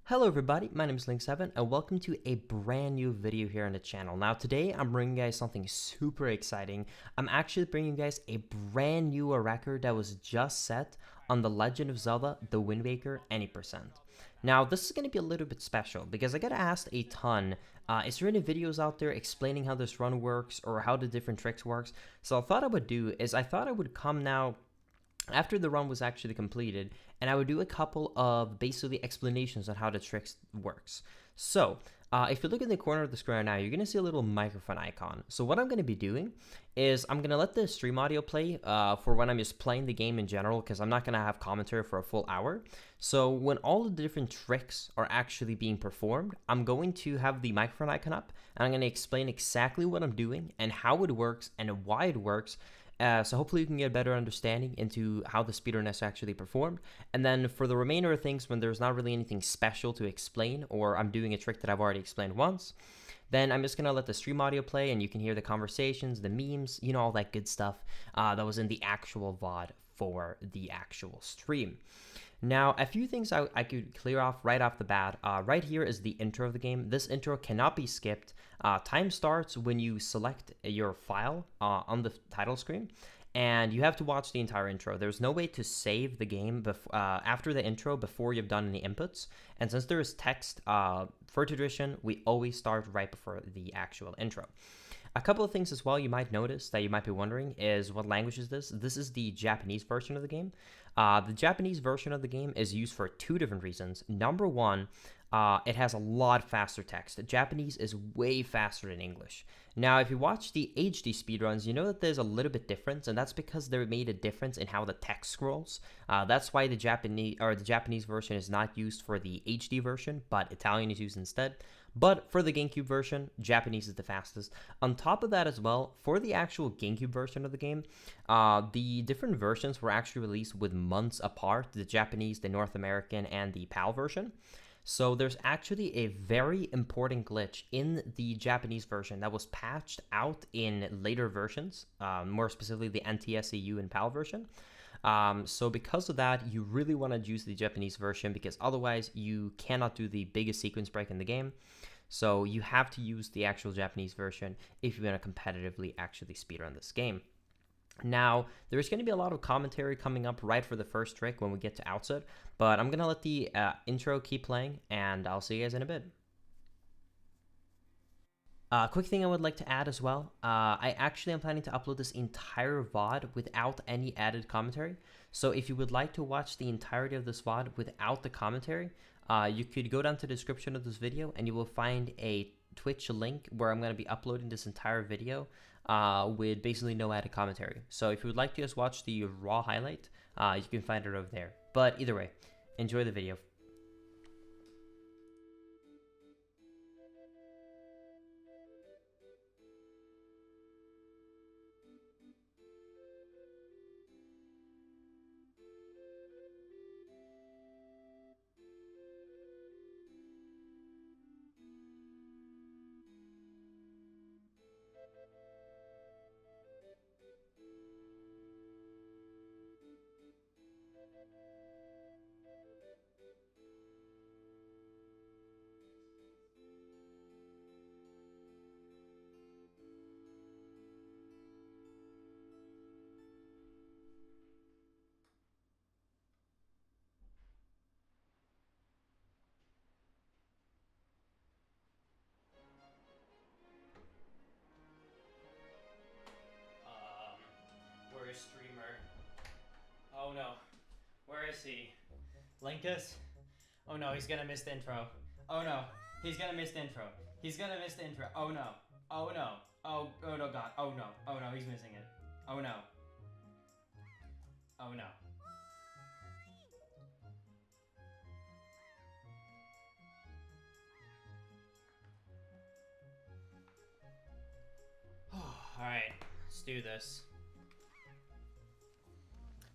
Hello everybody, my name is Link7 and welcome to a brand new video here on the channel. Now today I'm bringing you guys something super exciting. I'm actually bringing you guys a brand new record that was just set on The Legend of Zelda The Wind Waker Any%. Now this is going to be a little bit special because I got asked a ton, is there any videos out there explaining how this run works or how the different tricks works? So I thought I would come now after the run was actually completed, and I would do a couple of basically explanations on how the trick works. So, if you look in the corner of the screen right now, you're going to see a little microphone icon. So what I'm going to be doing is I'm going to let the stream audio play for when I'm just playing the game in general, because I'm not going to have commentary for a full hour. So when all the different tricks are actually being performed, I'm going to have the microphone icon up, and I'm going to explain exactly what I'm doing and how it works and why it works. So hopefully you can get a better understanding into how the speedrun is actually performed. And then for the remainder of things, when there's not really anything special to explain, or I'm doing a trick that I've already explained once, then I'm just going to let the stream audio play and you can hear the conversations, the memes, you know, all that good stuff that was in the actual VOD for the actual stream. Now, a few things I could clear off right off the bat. Right here is the intro of the game. This intro cannot be skipped. Time starts when you select your file on the title screen, and you have to watch the entire intro. There's no way to save the game after the intro before you've done any inputs. And since there is text, for tradition, we always start right before the actual intro. A couple of things as well you might notice that you might be wondering is, what language is this? This is the Japanese version of the game. The Japanese version of the game is used for two different reasons. Number one, it has a lot faster text. Japanese is way faster than English. Now, if you watch the HD speedruns, you know that there's a little bit difference, and that's because they made a difference in how the text scrolls. That's why the Japanese version is not used for the HD version, but Italian is used instead. But for the GameCube version, Japanese is the fastest. On top of that as well, for the actual GameCube version of the game, the different versions were actually released with months apart, the Japanese, the North American, and the PAL version. So there's actually a very important glitch in the Japanese version that was patched out in later versions, more specifically the NTSCU and PAL version. So because of that, you really want to use the Japanese version, because otherwise you cannot do the biggest sequence break in the game. So you have to use the actual Japanese version if you want to competitively actually speedrun this game. Now, there's going to be a lot of commentary coming up right for the first trick when we get to outset, but I'm going to let the intro keep playing, and I'll see you guys in a bit. Quick thing I would like to add as well, I actually am planning to upload this entire VOD without any added commentary. So if you would like to watch the entirety of this VOD without the commentary, you could go down to the description of this video and you will find a Twitch link where I'm going to be uploading this entire video with basically no added commentary. So if you would like to just watch the raw highlight, you can find it over there. But either way, enjoy the video. Where is streamer? Oh no. Where is he? Linkus? Oh no, he's gonna miss the intro. Oh no. He's gonna miss the intro. He's gonna miss the intro. Oh no. Oh no. Oh no god. Oh no. Oh no, he's missing it. Oh no. Oh no. Alright, let's do this.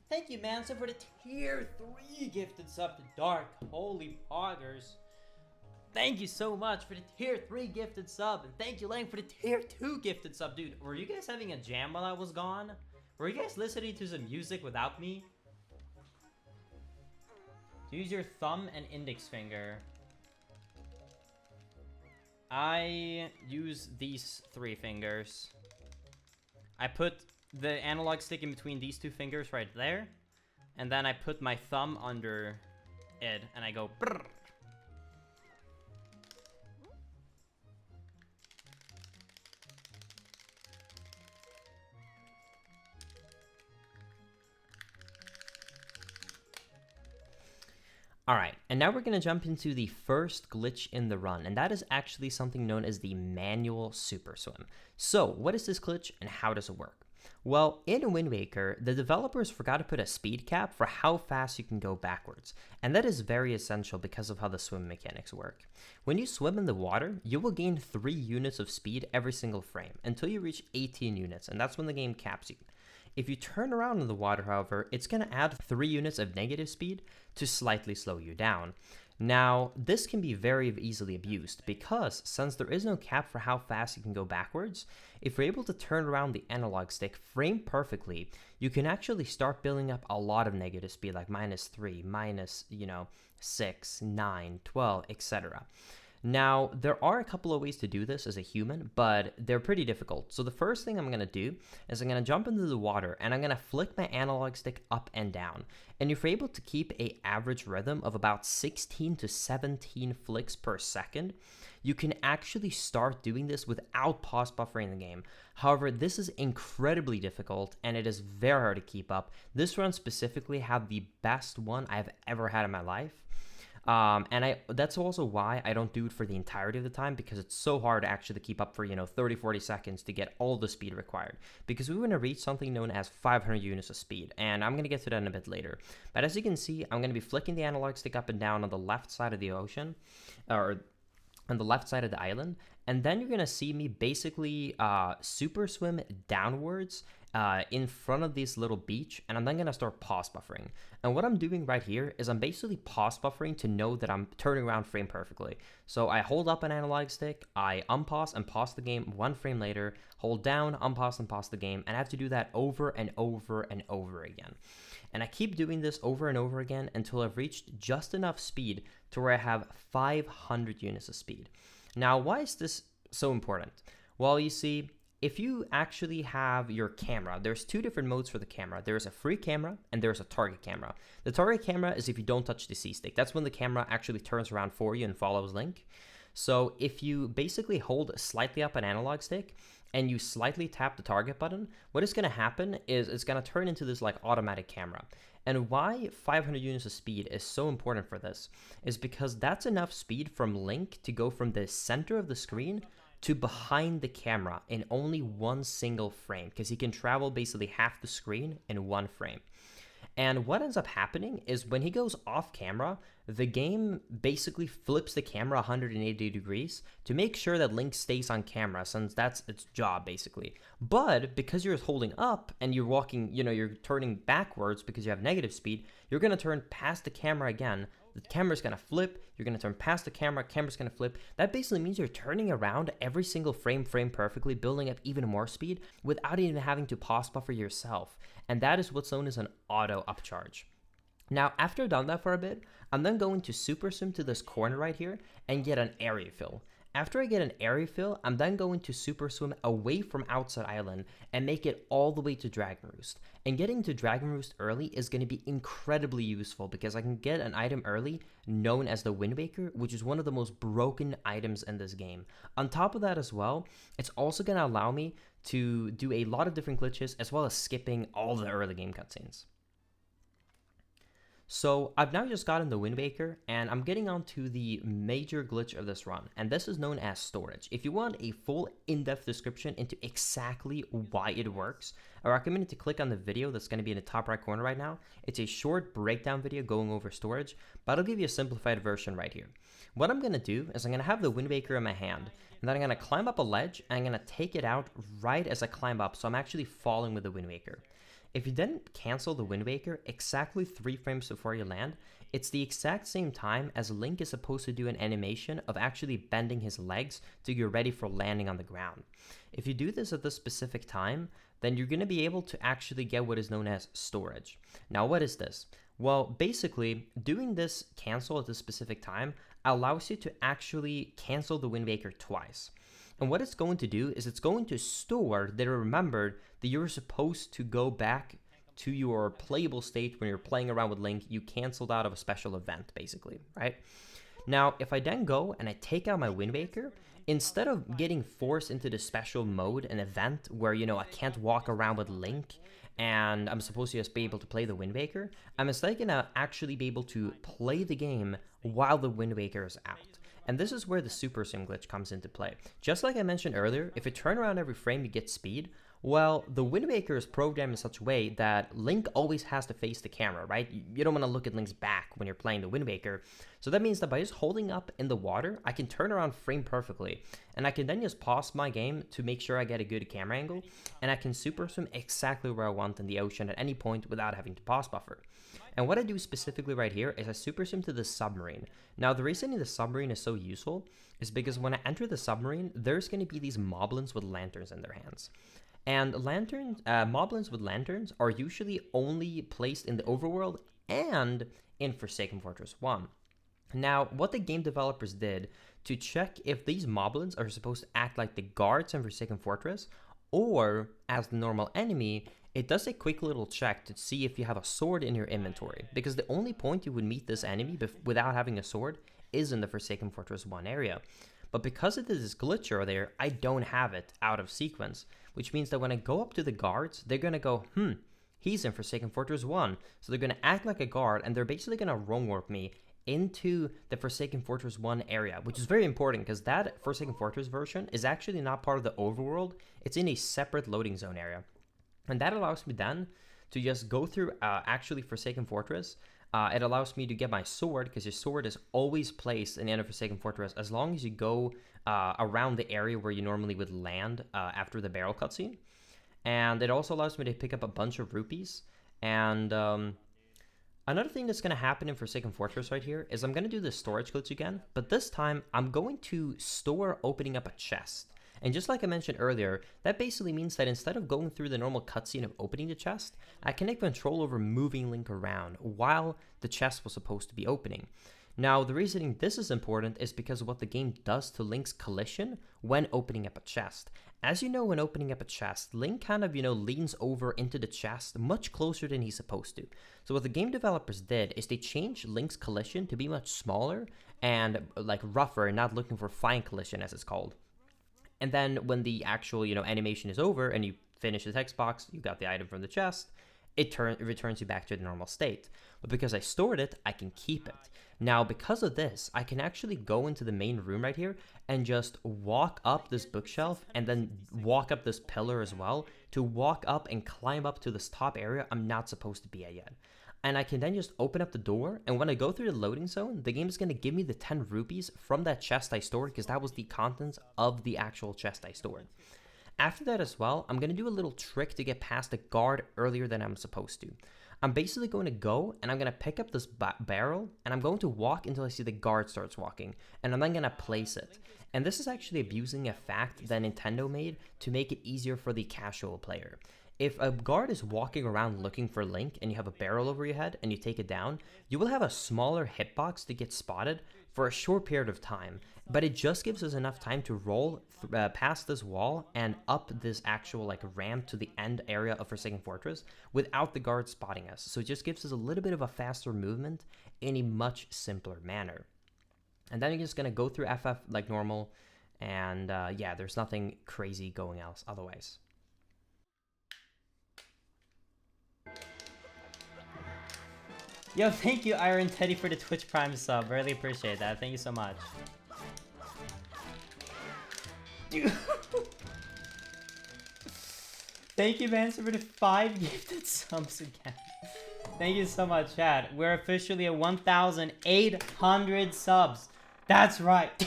Thank you, Manson, for the tier 3 gifted sub to Dark. Holy poggers. Thank you so much for the tier 3 gifted sub. And thank you, Lang, for the tier 2 gifted sub. Dude, were you guys having a jam while I was gone? Were you guys listening to some music without me? Use your thumb and index finger. I use these 3 fingers. I put the analog stick in between these 2 fingers right there. And then I put my thumb under it and I go brrr. Alright, and now we're going to jump into the first glitch in the run, and that is actually something known as the manual super swim. So, what is this glitch and how does it work? Well, in Wind Waker, the developers forgot to put a speed cap for how fast you can go backwards, and that is very essential because of how the swim mechanics work. When you swim in the water, you will gain 3 units of speed every single frame until you reach 18 units, and that's when the game caps you. If you turn around in the water, however, it's going to add 3 units of negative speed to slightly slow you down. Now, this can be very easily abused because since there is no cap for how fast you can go backwards, if you're able to turn around the analog stick frame perfectly, you can actually start building up a lot of negative speed like -3, minus, 6, 9, 12, etc. Now, there are a couple of ways to do this as a human, but they're pretty difficult. So the first thing I'm going to do is I'm going to jump into the water and I'm going to flick my analog stick up and down. And if you're able to keep an average rhythm of about 16 to 17 flicks per second, you can actually start doing this without pause buffering the game. However, this is incredibly difficult and it is very hard to keep up. This run specifically had the best one I've ever had in my life. That's also why I don't do it for the entirety of the time, because it's so hard to actually keep up for 30-40 seconds to get all the speed required, because we want to reach something known as 500 units of speed, and I'm going to get to that in a bit later. But as you can see, I'm going to be flicking the analog stick up and down on the left side of the ocean, or on the left side of the island, and then you're going to see me basically super swim downwards in front of this little beach, and I'm then going to start pause buffering. And what I'm doing right here is I'm basically pause buffering to know that I'm turning around frame perfectly. So I hold up an analog stick, I unpause and pause the game 1 frame later, hold down, unpause and pause the game, and I have to do that over and over and over again. And I keep doing this over and over again until I've reached just enough speed to where I have 500 units of speed. Now, why is this so important? Well, you see, if you actually have your camera, there's 2 different modes for the camera. There's a free camera and there's a target camera. The target camera is if you don't touch the C-stick. That's when the camera actually turns around for you and follows Link. So if you basically hold slightly up an analog stick and you slightly tap the target button, what is going to happen is it's going to turn into this like automatic camera. And why 500 units of speed is so important for this is because that's enough speed from Link to go from the center of the screen to behind the camera in only 1 single frame, because he can travel basically half the screen in 1 frame. And what ends up happening is when he goes off camera, the game basically flips the camera 180 degrees to make sure that Link stays on camera, since that's its job basically. But because you're holding up and you're walking, you're turning backwards because you have negative speed, you're going to turn past the camera again. The camera's going to flip, you're going to turn past the camera's going to flip. That basically means you're turning around every single frame perfectly, building up even more speed without even having to pause buffer yourself. And that is what's known as an auto upcharge. Now, after I've done that for a bit, I'm then going to super swim to this corner right here and get an area fill. After I get an area fill, I'm then going to super swim away from outside island and make it all the way to Dragon Roost. And getting to Dragon Roost early is going to be incredibly useful because I can get an item early known as the Wind Waker, which is one of the most broken items in this game. On top of that as well, it's also going to allow me to do a lot of different glitches as well as skipping all the early game cutscenes. So I've now just gotten the Wind Waker, and I'm getting on to the major glitch of this run, and this is known as storage. If you want a full in-depth description into exactly why it works, I recommend you to click on the video that's going to be in the top right corner right now. It's a short breakdown video going over storage, but I'll give you a simplified version right here. What I'm going to do is I'm going to have the Wind Waker in my hand, and then I'm going to climb up a ledge, and I'm going to take it out right as I climb up, so I'm actually falling with the Wind Waker. If you didn't cancel the Wind Waker exactly 3 frames before you land, it's the exact same time as Link is supposed to do an animation of actually bending his legs to get ready for landing on the ground. If you do this at this specific time, then you're going to be able to actually get what is known as storage. Now, what is this? Well, basically, doing this cancel at this specific time allows you to actually cancel the Wind Waker twice. And what it's going to do is it's going to store that it remembered that you're supposed to go back to your playable state when you're playing around with Link. You canceled out of a special event, basically, right? Now, if I then go and I take out my Wind Waker, instead of getting forced into the special mode, an event where, you know, I can't walk around with Link and I'm supposed to just be able to play the Wind Waker, I'm instead gonna actually be able to play the game while the Wind Waker is out. And this is where the super sim glitch comes into play. Just like I mentioned earlier, if you turn around every frame, you get speed. Well, the Wind Waker is programmed in such a way that Link always has to face the camera, right? You don't want to look at Link's back when you're playing the Wind Waker. So that means that by just holding up in the water, I can turn around frame perfectly. And I can then just pause my game to make sure I get a good camera angle. And I can super swim exactly where I want in the ocean at any point without having to pause buffer. And what I do specifically right here is I super swim to the submarine. Now, the reason the submarine is so useful is because when I enter the submarine, there's going to be these moblins with lanterns in their hands. And moblins with lanterns are usually only placed in the overworld and in Forsaken Fortress 1. Now, what the game developers did to check if these moblins are supposed to act like the guards in Forsaken Fortress or as the normal enemy, it does a quick little check to see if you have a sword in your inventory, because the only point you would meet this enemy without having a sword is in the Forsaken Fortress 1 area. But because it is this glitcher there, I don't have it out of sequence, which means that when I go up to the guards, they're going to go, he's in Forsaken Fortress 1. So they're going to act like a guard, and they're basically going to roam warp me into the Forsaken Fortress 1 area, which is very important because that Forsaken Fortress version is actually not part of the overworld. It's in a separate loading zone area. And that allows me then to just go through actually Forsaken Fortress. It allows me to get my sword, because your sword is always placed in the end of Forsaken Fortress as long as you go around the area where you normally would land after the barrel cutscene. And it also allows me to pick up a bunch of rupees. And another thing that's going to happen in Forsaken Fortress right here is I'm going to do the storage glitch again, but this time I'm going to store opening up a chest. And just like I mentioned earlier, that basically means that instead of going through the normal cutscene of opening the chest, I can take control over moving Link around while the chest was supposed to be opening. Now, the reason this is important is because of what the game does to Link's collision when opening up a chest. As you know, when opening up a chest, Link kind of, leans over into the chest much closer than he's supposed to. So what the game developers did is they changed Link's collision to be much smaller and like rougher, and not looking for fine collision as it's called. And then when the actual, animation is over and you finish the text box, you got the item from the chest, it returns you back to the normal state. But because I stored it, I can keep it. Now, because of this, I can actually go into the main room right here and just walk up this bookshelf and then walk up this pillar as well to walk up and climb up to this top area I'm not supposed to be at yet. And I can then just open up the door, and when I go through the loading zone, the game is going to give me the 10 rupees from that chest I stored, because that was the contents of the actual chest I stored. After that as well, I'm going to do a little trick to get past the guard earlier than I'm supposed to. I'm basically going to go, and I'm going to pick up this barrel, and I'm going to walk until I see the guard starts walking, and I'm then going to place it. And this is actually abusing a fact that Nintendo made to make it easier for the casual player. If a guard is walking around looking for Link and you have a barrel over your head and you take it down, you will have a smaller hitbox to get spotted for a short period of time, but it just gives us enough time to roll past this wall and up this actual ramp to the end area of Forsaken Fortress without the guard spotting us. So it just gives us a little bit of a faster movement in a much simpler manner. And then you're just going to go through FF like normal, and yeah, there's nothing crazy going else otherwise. Yo, thank you, Iron Teddy, for the Twitch Prime sub. Really appreciate that. Thank you so much. Dude. Thank you, Manson, for the 5 gifted subs again. Thank you so much, chat. We're officially at 1,800 subs. That's right.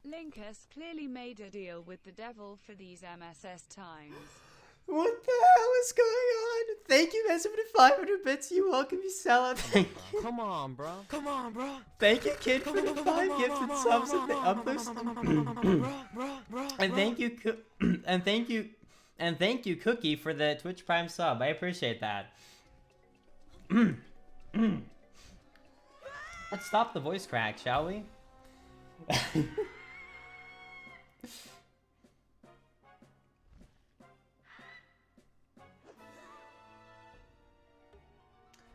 Linkus clearly made a deal with the devil for these MSS times. What the hell is going on? Thank you, man, for the 500 bits. You welcome, you sellout. Thank you. Come on, bro. Come on, bro. Thank you, kid, for the 5 gifted subs and the uplifts. And thank you, and thank you, Cookie, for the Twitch Prime sub. I appreciate that. Let's stop the voice crack, shall we?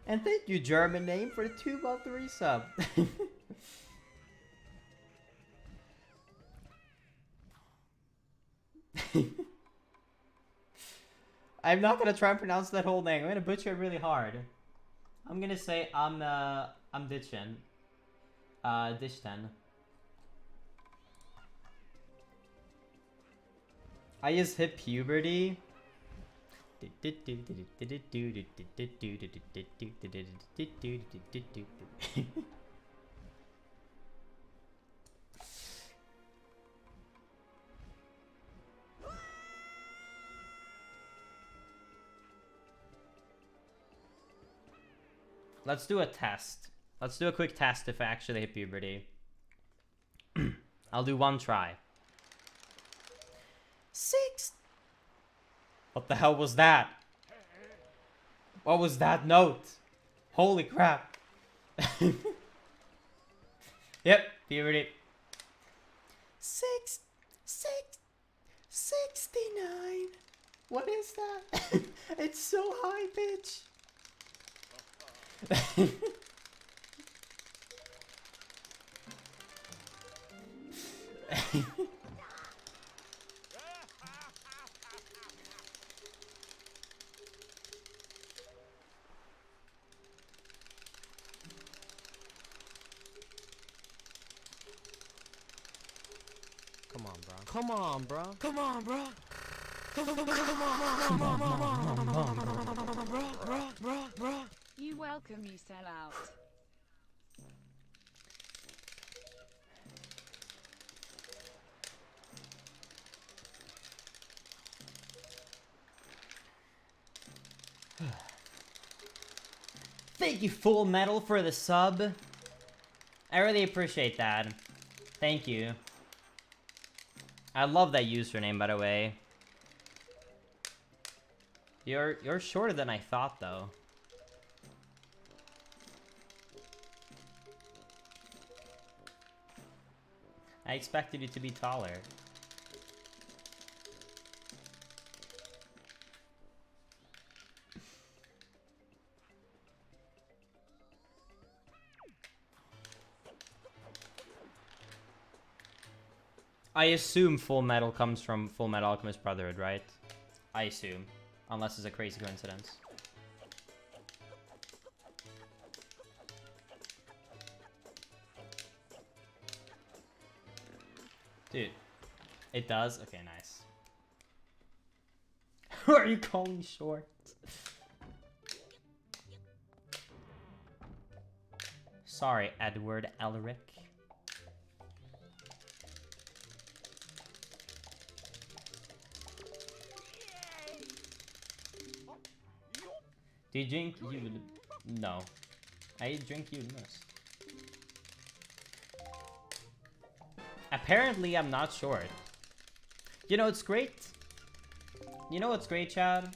And thank you, German name, for the 2-month resub. I'm not gonna try and pronounce that whole name. I'm gonna butcher it really hard. I'm gonna say I'm ditching. Dishten. I just hit puberty. Let's do a test. Let's do a quick test if I actually hit puberty. I'll do one try. 6. What the hell was that? What was that note? Holy crap. Yep, puberty. 69. What is that? It's so high pitch. Come on, bro. Come on, bro. Come on, bro. Bro. You welcome, you sell out. Thank you, Full Metal, for the sub. I really appreciate that. Thank you. I love that username, by the way. You're shorter than I thought, though. I expected you to be taller. I assume Full Metal comes from Full Metal Alchemist Brotherhood, right? I assume. Unless it's a crazy coincidence. Dude. It does? Okay, nice. Who are you calling short? Sorry, Edward Elric. Do you drink? You no. I drink you miss. Apparently, I'm not short. You know, it's great. You know what's great, Chad?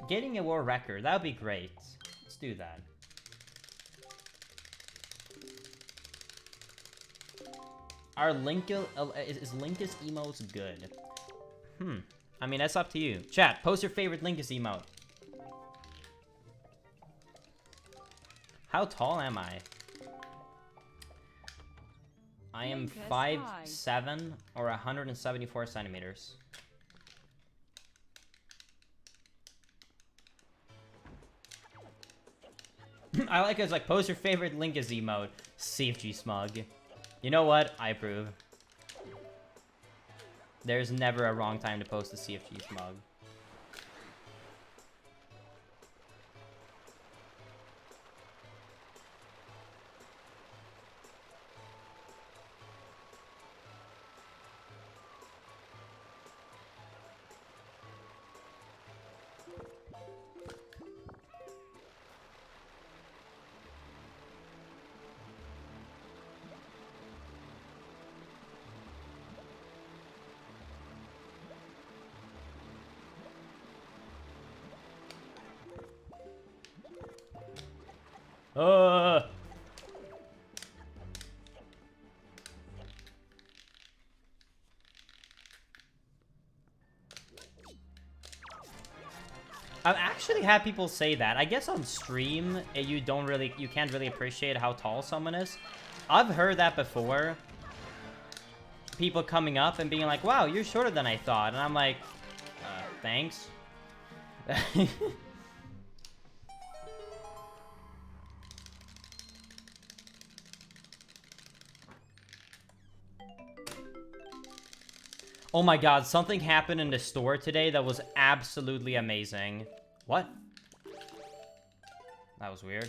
Getting a world record. That would be great. Let's do that. Are Linkus emotes good? I mean, that's up to you. Chat, post your favorite Linkus emote. How tall am I? I am Linkus, 5'7" or 174 centimeters. I like it. It's like, post your favorite Linkus emote. CFG smug. You know what? I approve. There's never a wrong time to post a CFG smug. I've actually had people say that. I guess on stream, you can't really appreciate how tall someone is. I've heard that before. People coming up and being like, wow, you're shorter than I thought. And I'm like, thanks. Oh my god, something happened in the store today that was absolutely amazing. What? That was weird.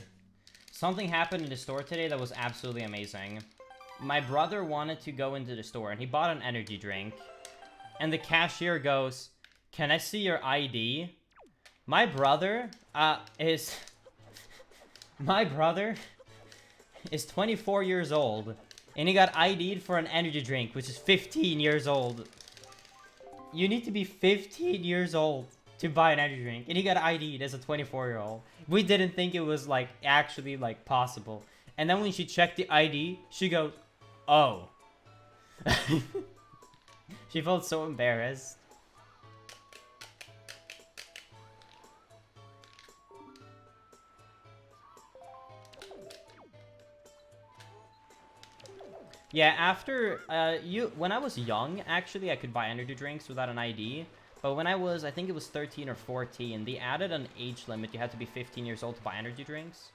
Something happened in the store today that was absolutely amazing. My brother wanted to go into the store and he bought an energy drink. And the cashier goes, "Can I see your ID?" My brother is 24 years old. And he got ID'd for an energy drink, which is 15 years old. You need to be 15 years old to buy an energy drink. And he got ID'd as a 24-year-old. We didn't think it was, like, actually, like, possible. And then when she checked the ID, she goes, "Oh." She felt so embarrassed. Yeah, after, when I was young, actually, I could buy energy drinks without an ID. But when I think it was 13 or 14, they added an age limit. You had to be 15 years old to buy energy drinks.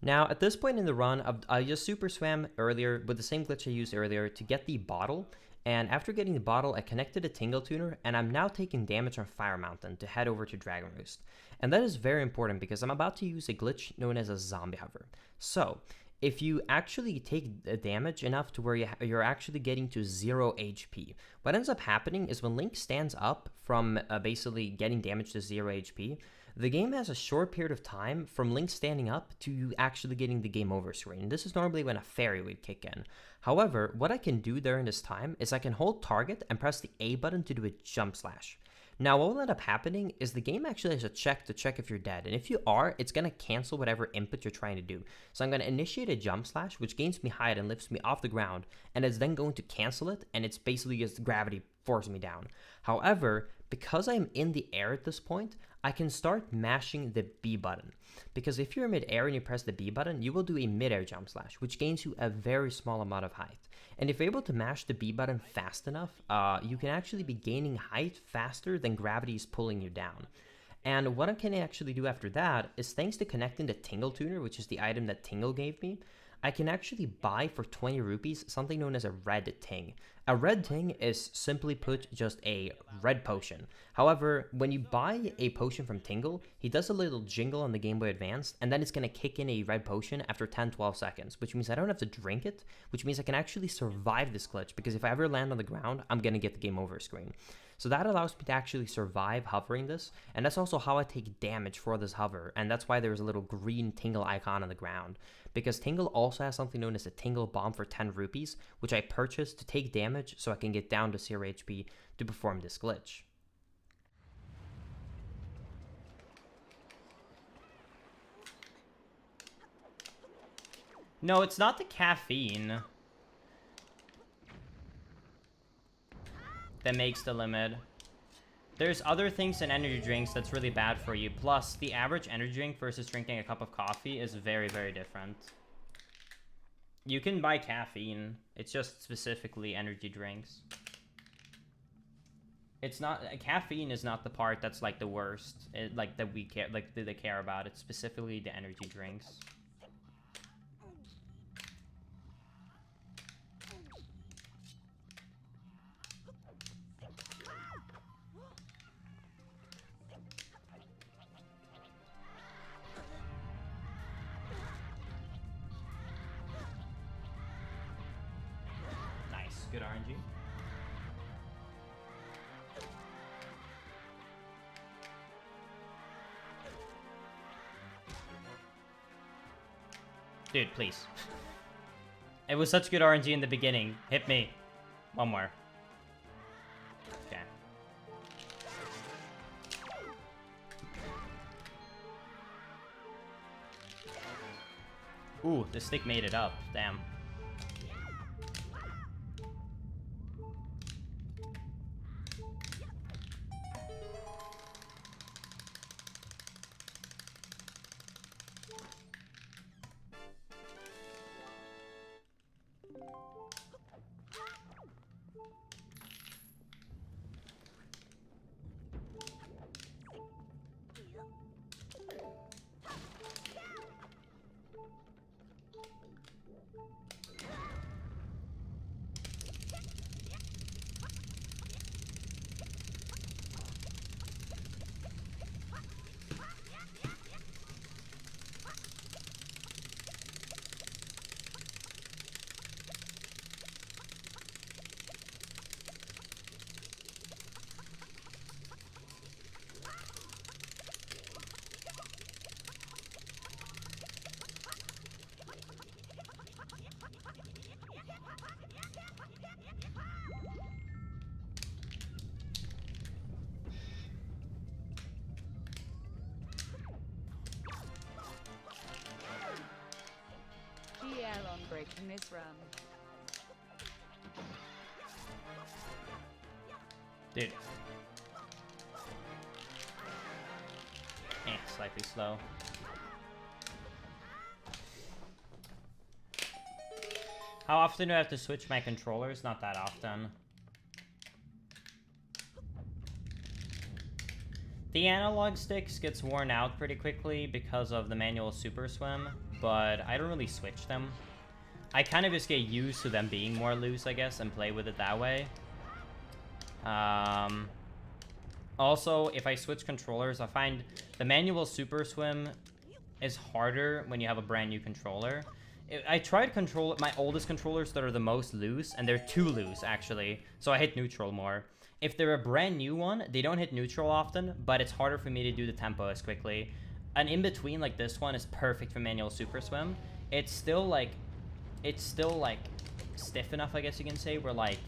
Now, at this point in the run, I just super swam earlier with the same glitch I used earlier to get the bottle. And after getting the bottle, I connected a Tingle Tuner, and I'm now taking damage on Fire Mountain to head over to Dragon Roost. And that is very important because I'm about to use a glitch known as a zombie hover. So, if you actually take damage enough to where you're actually getting to 0 HP, what ends up happening is when Link stands up from basically getting damage to 0 HP, the game has a short period of time from Link standing up to you actually getting the game over screen. This is normally when a fairy would kick in. However, what I can do during this time is I can hold target and press the A button to do a jump slash. Now, what will end up happening is the game actually has a check to check if you're dead. And if you are, it's going to cancel whatever input you're trying to do. So I'm going to initiate a jump slash, which gains me height and lifts me off the ground. And it's then going to cancel it. And it's basically just gravity forcing me down. However, because I'm in the air at this point, I can start mashing the B button. Because if you're mid-air and you press the B button, you will do a mid-air jump slash, which gains you a very small amount of height. And if you're able to mash the B button fast enough, you can actually be gaining height faster than gravity is pulling you down. And what I can actually do after that is, thanks to connecting the Tingle Tuner, which is the item that Tingle gave me, I can actually buy for 20 rupees something known as a red ting. A red ting is, simply put, just a red potion. However, when you buy a potion from Tingle, he does a little jingle on the Game Boy Advance, and then it's going to kick in a red potion after 10-12 seconds, which means I don't have to drink it, which means I can actually survive this glitch, because if I ever land on the ground, I'm going to get the game over screen. So that allows me to actually survive hovering this, and that's also how I take damage for this hover, and that's why there's a little green Tingle icon on the ground. Because Tingle also has something known as a Tingle Bomb for 10 rupees, which I purchased to take damage so I can get down to 0 HP to perform this glitch. No, it's not the caffeine that makes the limit. There's other things in energy drinks that's really bad for you. Plus, the average energy drink versus drinking a cup of coffee is very, very different. You can buy caffeine. It's just specifically energy drinks. It's not... Caffeine is not the part that's, like, the worst. Like, that we care... Like, that they care about. It's specifically the energy drinks. Good RNG. Dude, please. It was such good RNG in the beginning. Hit me. One more. Okay. Ooh, the stick made it up. Damn. GL on breaking this run. Dude. Slightly slow. How often do I have to switch my controllers? Not that often. The analog sticks gets worn out pretty quickly because of the manual super swim, but I don't really switch them. I kind of just get used to them being more loose, I guess, and play with it that way. Also, if I switch controllers, I find the manual super swim is harder when you have a brand new controller. I tried my oldest controllers that are the most loose, and they're too loose, actually, so I hit neutral more. If they're a brand new one, they don't hit neutral often, but it's harder for me to do the tempo as quickly. An in-between like this one is perfect for manual super swim. It's still like stiff enough, I guess you can say, where like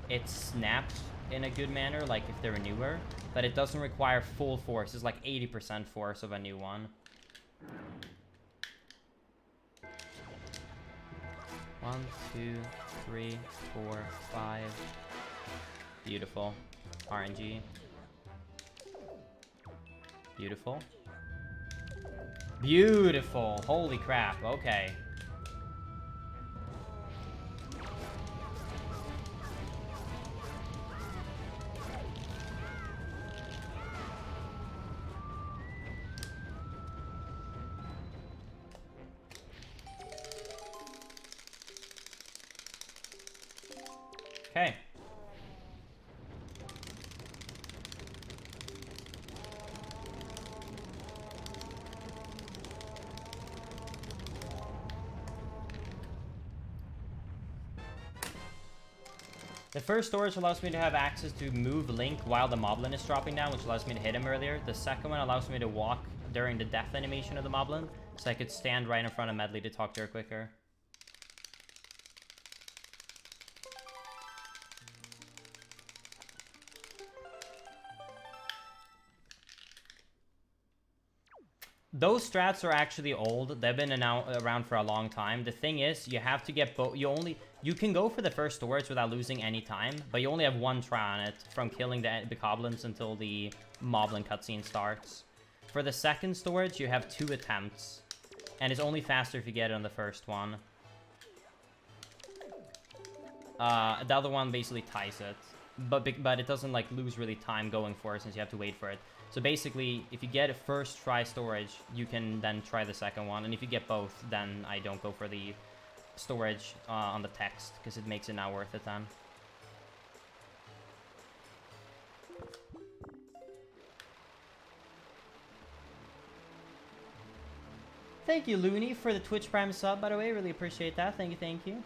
it snaps in a good manner, like if they're newer, but it doesn't require full force. It's like 80% force of a new one. 1, 2, 3, 4, 5. Beautiful. RNG. Beautiful. Beautiful. Holy crap. Okay. Okay. The first storage allows me to have access to move Link while the moblin is dropping down, which allows me to hit him earlier. The second one allows me to walk during the death animation of the moblin, so I could stand right in front of Medley to talk to her quicker. Those strats are actually old. They've been around for a long time. The thing is, you have to get both. You can go for the first storage without losing any time, but you only have one try on it from killing the goblins until the moblin cutscene starts. For the second storage, you have 2 attempts, and it's only faster if you get it on the first one. The other one basically ties it, but it doesn't like lose really time going for it since you have to wait for it. So basically, if you get a first try storage, you can then try the second one. And if you get both, then I don't go for the storage on the text, because it makes it not worth it then. Thank you, Looney, for the Twitch Prime sub, by the way. Really appreciate that. Thank you, thank you.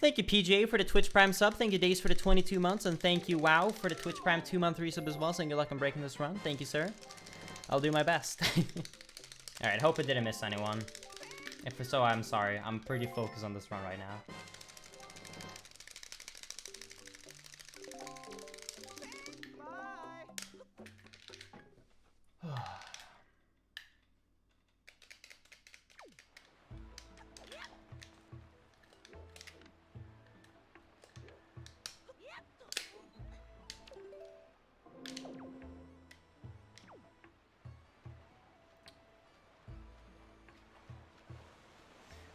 Thank you, PJ, for the Twitch Prime sub. Thank you, Days, for the 22 months. And thank you, WoW, for the Twitch Prime 2-month resub as well. Saying good luck on breaking this run. Thank you, sir. I'll do my best. Alright, hope it didn't miss anyone. If so, I'm sorry. I'm pretty focused on this run right now.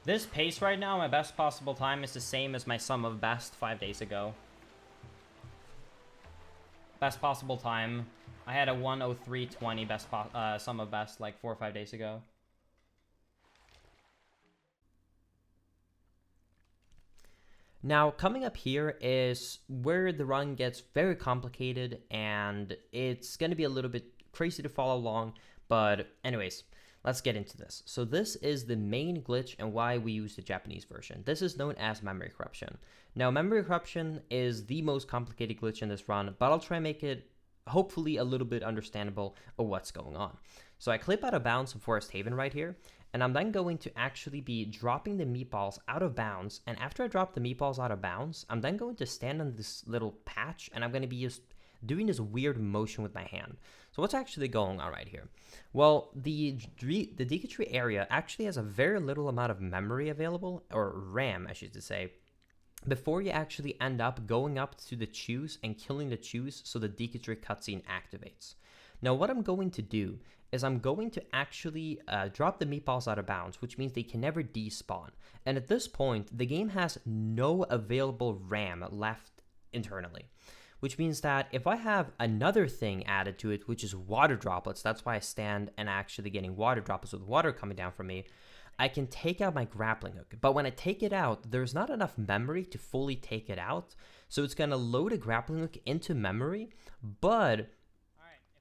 This pace right now, my best possible time is the same as my sum of best 5 days ago. Best possible time. I had a 1:03:20 best sum of best like 4 or 5 days ago. Now, coming up here is where the run gets very complicated, and it's going to be a little bit crazy to follow along, but anyways, let's get into this. So this is the main glitch and why we use the Japanese version. This is known as memory corruption. Now, memory corruption is the most complicated glitch in this run, but I'll try and make it hopefully a little bit understandable of what's going on. So I clip out of bounds of Forest Haven right here, and I'm then going to actually be dropping the meatballs out of bounds, and after I drop the meatballs out of bounds, I'm then going to stand on this little patch, and I'm going to be just doing this weird motion with my hand. So what's actually going on right here? Well, the Decatree area actually has a very little amount of memory available, or RAM, I should say, before you actually end up going up to the Chews and killing the Chews so the Decatree cutscene activates. Now, what I'm going to do is I'm going to actually drop the meatballs out of bounds, which means they can never despawn. And at this point, the game has no available RAM left internally, which means that if I have another thing added to it, which is water droplets, that's why I stand and actually getting water droplets with water coming down from me, I can take out my grappling hook. But when I take it out, there's not enough memory to fully take it out. So it's going to load a grappling hook into memory, but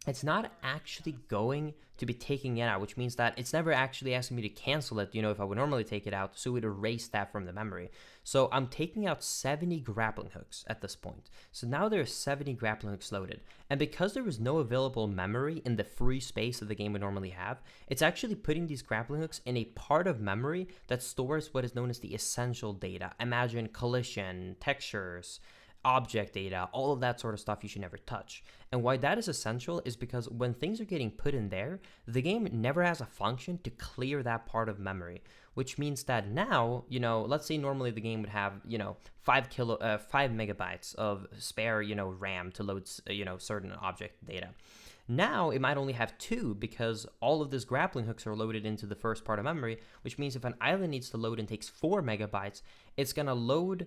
it's not actually going to be taking it out, which means that it's never actually asking me to cancel it, if I would normally take it out, so it would erase that from the memory. So I'm taking out 70 grappling hooks at this point. So now there's 70 grappling hooks loaded. And because there was no available memory in the free space that the game would normally have, it's actually putting these grappling hooks in a part of memory that stores what is known as the essential data. Imagine collision, textures, object data, all of that sort of stuff you should never touch. And why that is essential is because when things are getting put in there, the game never has a function to clear that part of memory, which means that now, let's say normally the game would have, 5 megabytes of spare, RAM to load, certain object data. Now it might only have 2 because all of these grappling hooks are loaded into the first part of memory, which means if an island needs to load and takes 4 megabytes, it's going to load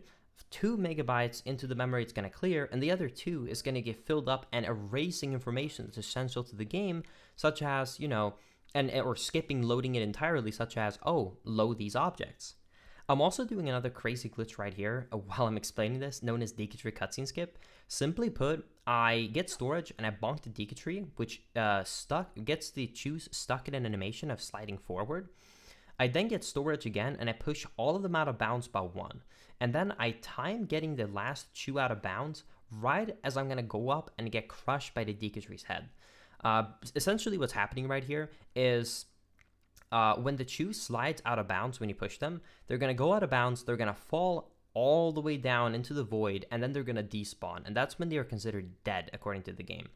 2 megabytes into the memory it's going to clear, and the other 2 is going to get filled up and erasing information that's essential to the game, such as, or skipping loading it entirely, such as, load these objects. I'm also doing another crazy glitch right here while I'm explaining this, known as Decatree cutscene skip. Simply put, I get storage and I bonk the Decatree, which gets the Chews stuck in an animation of sliding forward. I then get storage again and I push all of them out of bounds by 1. And then I time getting the last Chew out of bounds right as I'm going to go up and get crushed by the Decatree's head. Essentially what's happening right here is when the Chew slides out of bounds when you push them, they're going to go out of bounds, they're going to fall all the way down into the void, and then they're going to despawn. And that's when they are considered dead according to the game.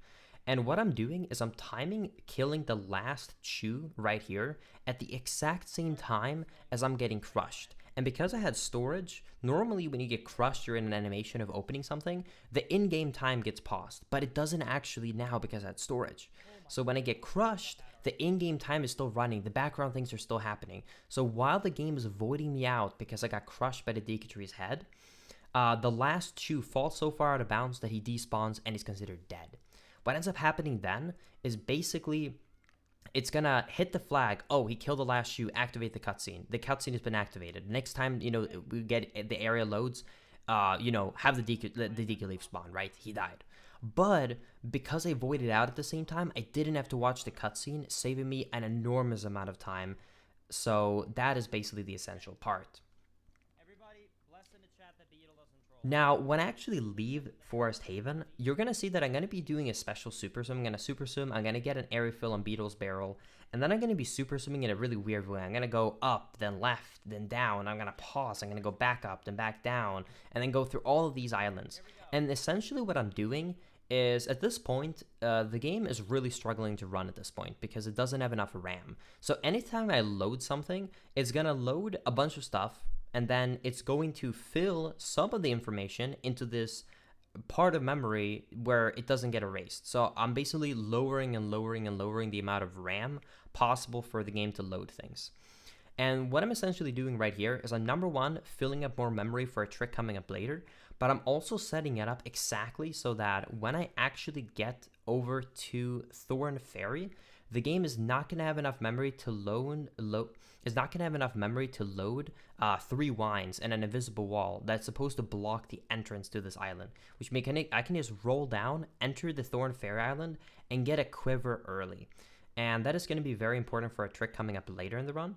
And what I'm doing is I'm timing killing the last Chew right here at the exact same time as I'm getting crushed. And because I had storage, normally when you get crushed, you're in an animation of opening something, the in-game time gets paused, but it doesn't actually now because I had storage. So when I get crushed, the in-game time is still running, the background things are still happening. So while the game is voiding me out because I got crushed by the Decatree's head, the last Chew falls so far out of bounds that he despawns and is considered dead. What ends up happening then is basically it's gonna hit the flag. Oh, he killed the last Chew. Activate the cutscene. The cutscene has been activated. Next time, we get the area loads, have the Deca leaf spawn. Right, he died. But because I voided out at the same time, I didn't have to watch the cutscene, saving me an enormous amount of time. So that is basically the essential part. Now, when I actually leave Forest Haven, you're going to see that I'm going to be doing a special super swim. I'm going to super swim, I'm going to get an air refill on Beetle's Barrel, And then I'm going to be super swimming in a really weird way. I'm going to go up, then left, then down. I'm going to pause. I'm going to go back up, then back down, and then go through all of these islands. And essentially what I'm doing is, at this point, the game is really struggling to run at this point because it doesn't have enough RAM. So anytime I load something, it's going to load a bunch of stuff, and then it's going to fill some of the information into this part of memory where it doesn't get erased. So I'm basically lowering and lowering and lowering the amount of RAM possible for the game to load things. And what I'm essentially doing right here is I'm, number one, filling up more memory for a trick coming up later, but I'm also setting it up exactly so that when I actually get over to Thorn Ferry, the game is not going to have enough memory to load 3 wines and an invisible wall that's supposed to block the entrance to this island, which I can just roll down, enter the Thorn Fair Island, and get a quiver early. And that is going to be very important for a trick coming up later in the run.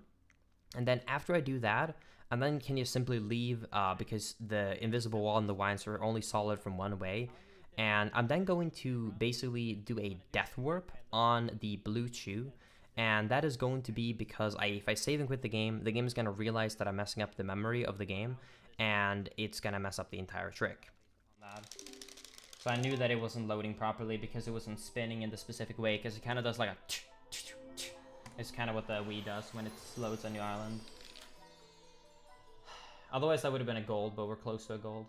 And then after I do that, and then can you simply leave because the invisible wall and the wines are only solid from one way. And I'm then going to basically do a death warp on the blue chew. And that is going to be because if I save and quit the game is going to realize that I'm messing up the memory of the game, and it's going to mess up the entire trick. So I knew that it wasn't loading properly because it wasn't spinning in the specific way, because it kind of does like a... It's kind of what the Wii does when it loads a new island. Otherwise that would have been a gold, but we're close to a gold.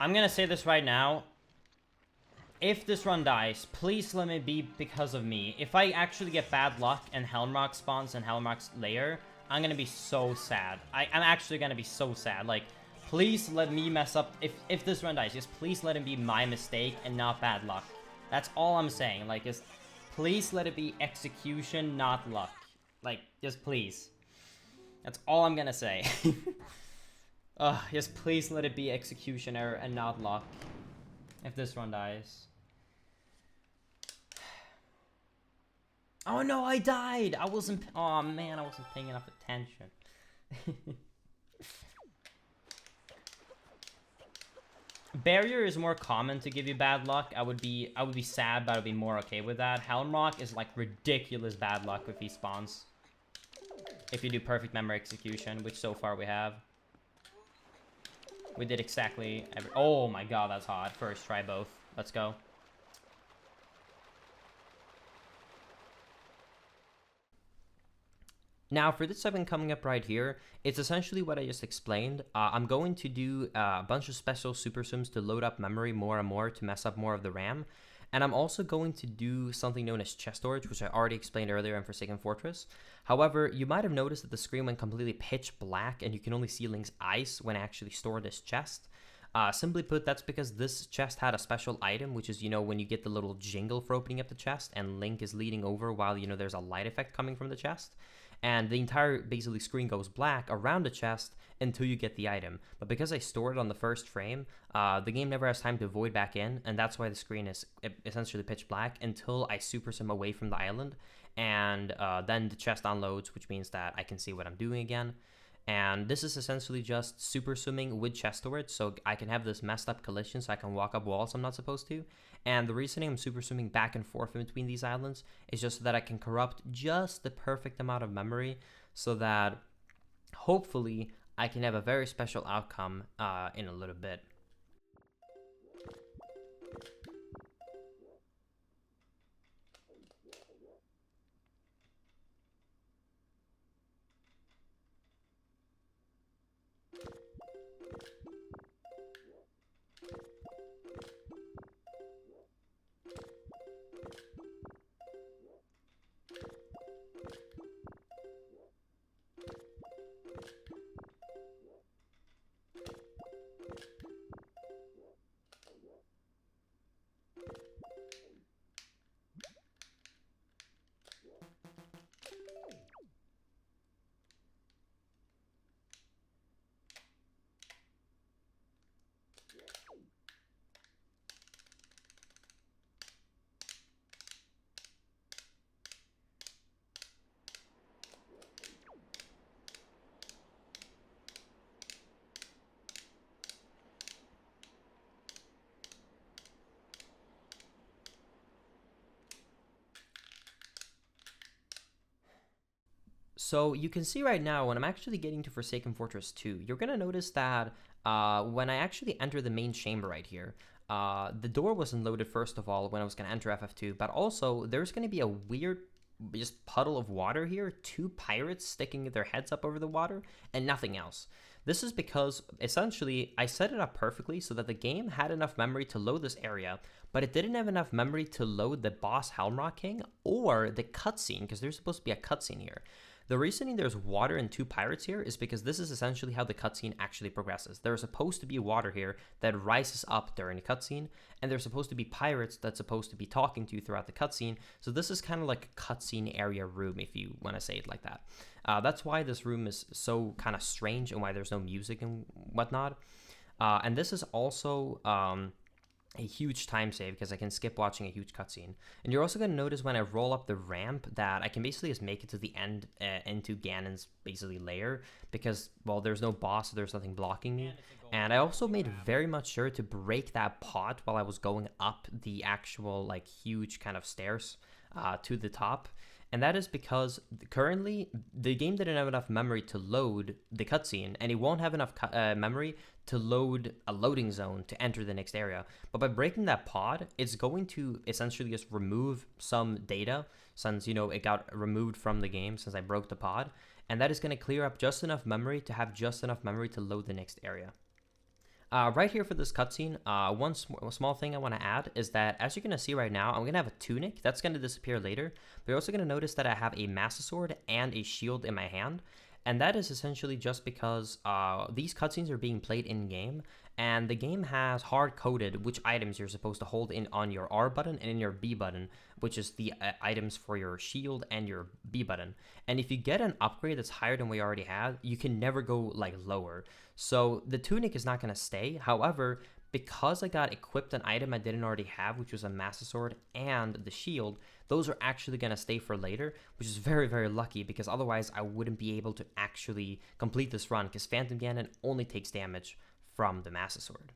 I'm gonna say this right now. If this run dies, please let it be because of me. If I actually get bad luck and Helmrock spawns in Helmrock's lair, I'm gonna be so sad. I'm actually gonna be so sad. Like, please let me mess up. If this run dies, just please let it be my mistake and not bad luck. That's all I'm saying. Like, just please let it be execution, not luck. Like, just please. That's all I'm gonna say. Just please let it be execution error and not luck. If this run dies. Oh no, I died! I wasn't... Oh man, I wasn't paying enough attention. Barrier is more common to give you bad luck. I would be sad, but I would be more okay with that. Helmrock is like ridiculous bad luck if he spawns. If you do perfect memory execution, which so far we have. We did exactly every... Oh my god, that's hot. First try both. Let's go. Now, for this segment coming up right here, it's essentially what I just explained. I'm going to do a bunch of special super swims to load up memory more and more to mess up more of the RAM. And I'm also going to do something known as chest storage, which I already explained earlier in Forsaken Fortress. However, you might have noticed that the screen went completely pitch black and you can only see Link's eyes when I actually store this chest. Simply put, that's because this chest had a special item, which is, when you get the little jingle for opening up the chest and Link is leading over while, there's a light effect coming from the chest. And the entire, basically, screen goes black around the chest until you get the item. But because I stored it on the first frame, the game never has time to void back in, and that's why the screen is essentially pitch black until I super sim away from the island. And then the chest unloads, which means that I can see what I'm doing again. And this is essentially just super swimming with chest storage, so I can have this messed up collision so I can walk up walls I'm not supposed to. And the reasoning I'm super swimming back and forth in between these islands is just so that I can corrupt just the perfect amount of memory so that hopefully I can have a very special outcome in a little bit. So you can see right now when I'm actually getting to Forsaken Fortress 2, you're going to notice that when I actually enter the main chamber right here, the door wasn't loaded first of all when I was going to enter FF2, but also there's going to be a weird just puddle of water here, 2 pirates sticking their heads up over the water, and nothing else. This is because essentially I set it up perfectly so that the game had enough memory to load this area, but it didn't have enough memory to load the boss Helmrock King or the cutscene, because there's supposed to be a cutscene here. The reasoning there's water and 2 pirates here is because this is essentially how the cutscene actually progresses. There's supposed to be water here that rises up during the cutscene, and there's supposed to be pirates that's supposed to be talking to you throughout the cutscene. So this is kind of like a cutscene area room, if you want to say it like that. That's why this room is so kind of strange and why there's no music and whatnot. And this is also a huge time save because I can skip watching a huge cutscene. And you're also going to notice when I roll up the ramp that I can basically just make it to the end into Ganon's basically lair because, well, there's no boss, so there's nothing blocking me. And I also made very much sure to break that pot while I was going up the actual like huge kind of stairs to the top. And that is because currently the game didn't have enough memory to load the cutscene, and it won't have enough memory to load a loading zone to enter the next area. But by breaking that pod, it's going to essentially just remove some data since, you know, it got removed from the game since I broke the pod. And that is going to clear up just enough memory to have just enough memory to load the next area. Right here for this cutscene, one small thing I want to add is that as you're going to see right now, I'm going to have a tunic. That's going to disappear later. But you're also going to notice that I have a Master Sword and a shield in my hand. And that is essentially just because these cutscenes are being played in-game. And the game has hard-coded which items you're supposed to hold in on your R button and in your B button, which is the items for your shield and your B button. And if you get an upgrade that's higher than we already have, you can never go like lower. So the tunic is not going to stay. However, because I got equipped an item I didn't already have, which was a Master Sword and the shield, those are actually going to stay for later, which is very, very lucky because otherwise I wouldn't be able to actually complete this run because Phantom Ganon only takes damage from the Master Sword.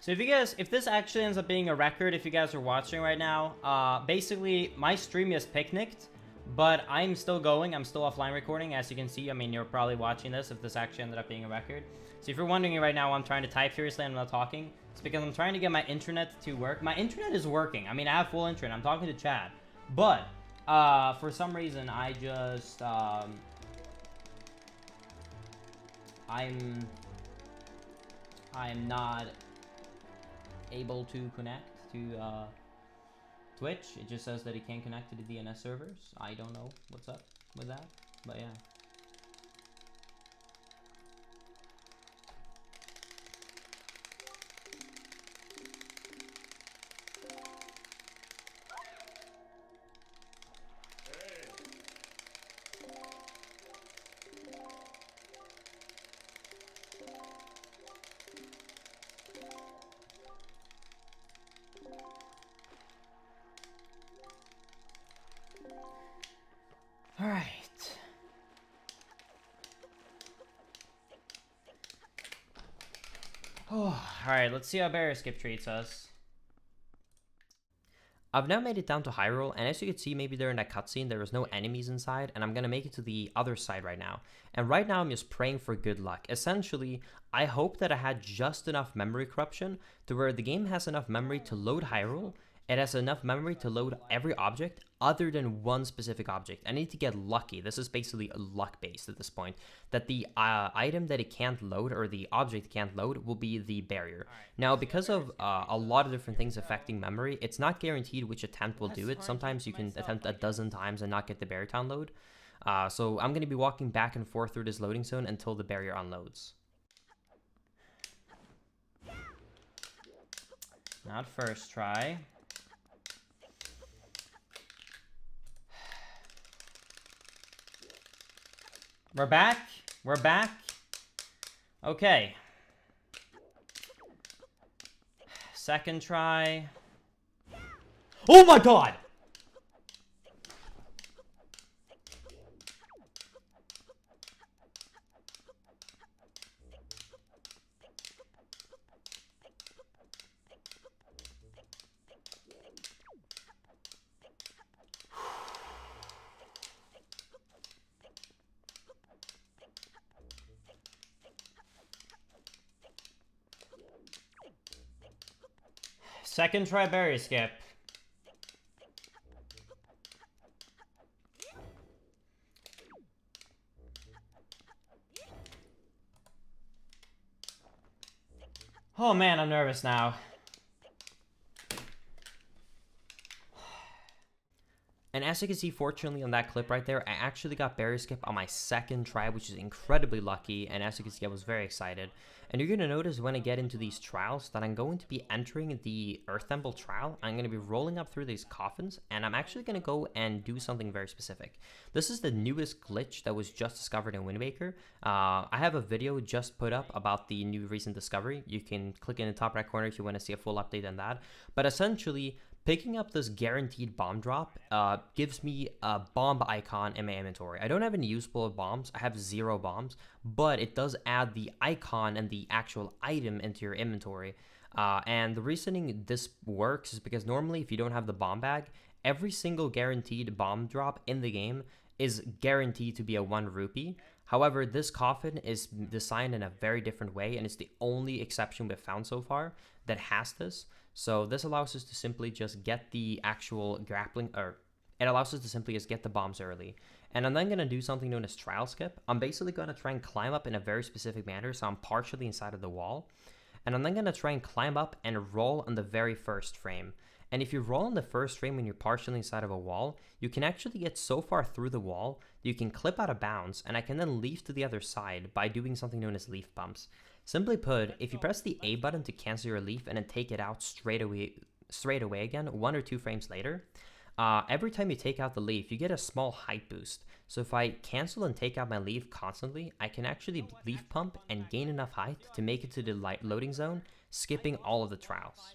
So if this actually ends up being a record, if you guys are watching right now, basically my stream is picnicked, but I'm still going. I'm still offline recording, as you can see. I mean, you're probably watching this if this actually ended up being a record. So if you're wondering right now why I'm trying to type furiously and I'm not talking, it's because I'm trying to get my internet to work. My internet is working. I mean, I have full internet. I'm talking to Chad. But for some reason, I just I'm not able to connect to Twitch. It just says that it can't connect to the DNS servers. I don't know what's up with that, but yeah. Alright, let's see how barrier skip treats us. I've now made it down to Hyrule, and as you can see, maybe there in that cutscene, there was no enemies inside, and I'm gonna make it to the other side right now. And right now, I'm just praying for good luck. Essentially, I hope that I had just enough memory corruption to where the game has enough memory to load Hyrule, it has enough memory to load every object other than one specific object. I need to get lucky. This is basically luck-based at this point. That the item that it can't load, or the object it can't load, will be the barrier. Now, because of a lot of different things affecting memory, it's not guaranteed which attempt will do it. Sometimes you can attempt a dozen times and not get the barrier download. So I'm going to be walking back and forth through this loading zone until the barrier unloads. Not first try. We're back. We're back. Okay. Second try. Oh my god! Second try barrier skip. Oh man, I'm nervous now. And as you can see, fortunately on that clip right there, I actually got barrier skip on my second try, which is incredibly lucky. And as you can see, I was very excited. And you're going to notice when I get into these trials that I'm going to be entering the Earth Temple trial. I'm going to be rolling up through these coffins, and I'm actually going to go and do something very specific. This is the newest glitch that was just discovered in Wind Waker. I have a video just put up about the new recent discovery. You can click in the top right corner if you want to see a full update on that. But essentially, picking up this guaranteed bomb drop gives me a bomb icon in my inventory. I don't have any usable bombs. I have 0 bombs, but it does add the icon and the actual item into your inventory. And the reasoning this works is because normally if you don't have the bomb bag, every single guaranteed bomb drop in the game is guaranteed to be a 1 rupee. However, this coffin is designed in a very different way, and it's the only exception we've found so far that has this. So this allows us to simply just get the actual grappling, or it allows us to simply just get the bombs early. And I'm then going to do something known as trial skip. I'm basically going to try and climb up in a very specific manner, so I'm partially inside of the wall. And I'm then going to try and climb up and roll on the very first frame. And if you roll on the first frame when you're partially inside of a wall, you can actually get so far through the wall that you can clip out of bounds, and I can then leave to the other side by doing something known as leaf bumps. Simply put, if you press the A button to cancel your leaf and then take it out straight away again, 1 or 2 frames later, every time you take out the leaf, you get a small height boost. So if I cancel and take out my leaf constantly, I can actually leaf pump and gain enough height to make it to the loading zone, skipping all of the trials.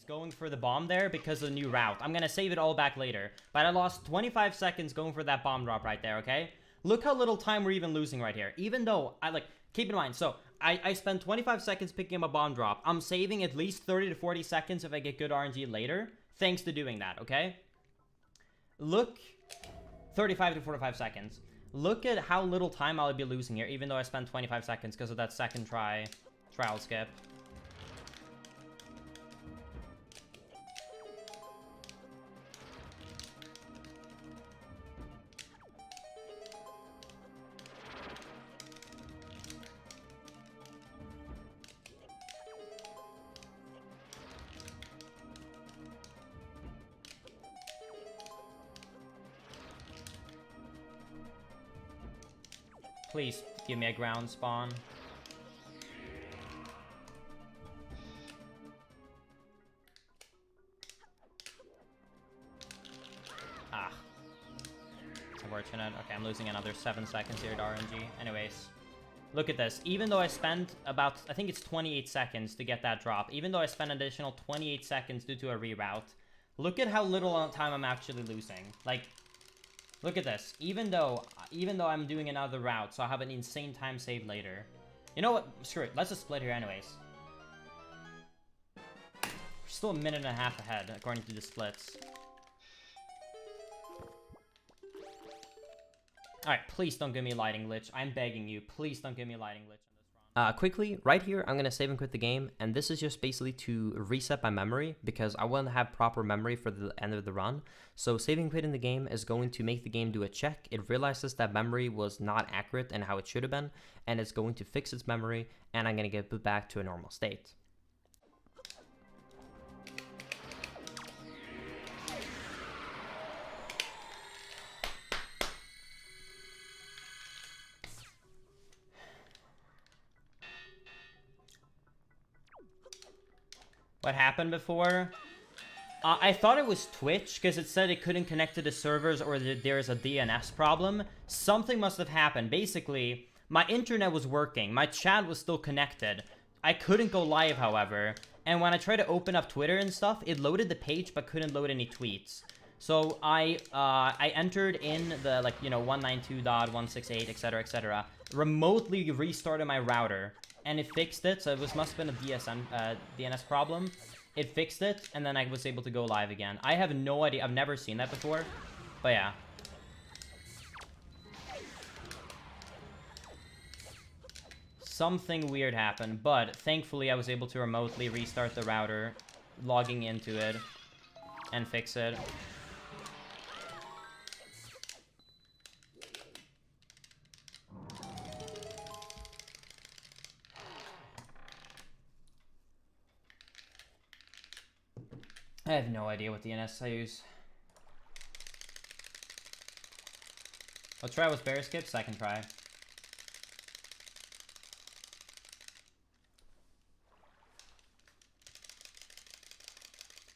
Going for the bomb there because of the new route. I'm gonna save it all back later, but I lost 25 seconds going for that bomb drop right there, okay? Look how little time we're even losing right here. Even though, keep in mind, so I spent 25 seconds picking up a bomb drop. I'm saving at least 30 to 40 seconds if I get good RNG later, thanks to doing that, okay? Look, 35 to 45 seconds. Look at how little time I'll be losing here, even though I spent 25 seconds because of that second trial skip. Please give me a ground spawn. Ah. It's unfortunate. Okay, I'm losing another 7 seconds here to RNG. Anyways, look at this. Even though I spent about, I think it's 28 seconds to get that drop, even though I spent an additional 28 seconds due to a reroute, look at how little time I'm actually losing. Like, look at this. Even though I'm doing another route, so I have an insane time save later. You know what? Screw it. Let's just split here anyways. still a minute and a half ahead, according to the splits. Alright, please don't give me lighting glitch. I'm begging you. Please don't give me lighting glitch on this run. Quickly, right here, I'm going to save and quit the game, and this is just basically to reset my memory, because I want to have proper memory for the end of the run. So saving and quitting the game is going to make the game do a check. It realizes that memory was not accurate and how it should have been, and it's going to fix its memory, and I'm going to get it back to a normal state. What happened before? I thought it was Twitch because it said it couldn't connect to the servers or that there is a DNS problem. Something must have happened. Basically, my internet was working. My chat was still connected. I couldn't go live, however. And when I tried to open up Twitter and stuff, it loaded the page but couldn't load any tweets. So I entered in the, like, you know, 192.168, etc., remotely restarted my router. And it fixed it, so it must have been a DNS problem. It fixed it, and then I was able to go live again. I have no idea. I've never seen that before. But yeah. Something weird happened, but thankfully I was able to remotely restart the router, logging into it, and fix it. I have no idea what DNS I use. I'll try with bear skip, second try.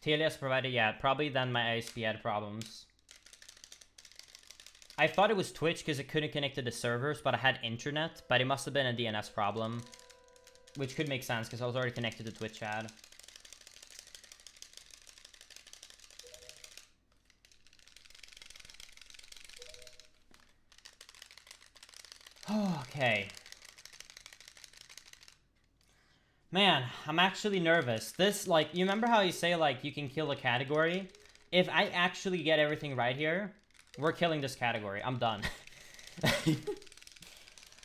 TLS provided, yeah, probably then my ISP had problems. I thought it was Twitch because it couldn't connect to the servers, but I had internet, but it must have been a DNS problem. Which could make sense because I was already connected to Twitch chat. Okay. Man, I'm actually nervous. This, like, you remember how you say, like, you can kill a category? If I actually get everything right here, we're killing this category. I'm done.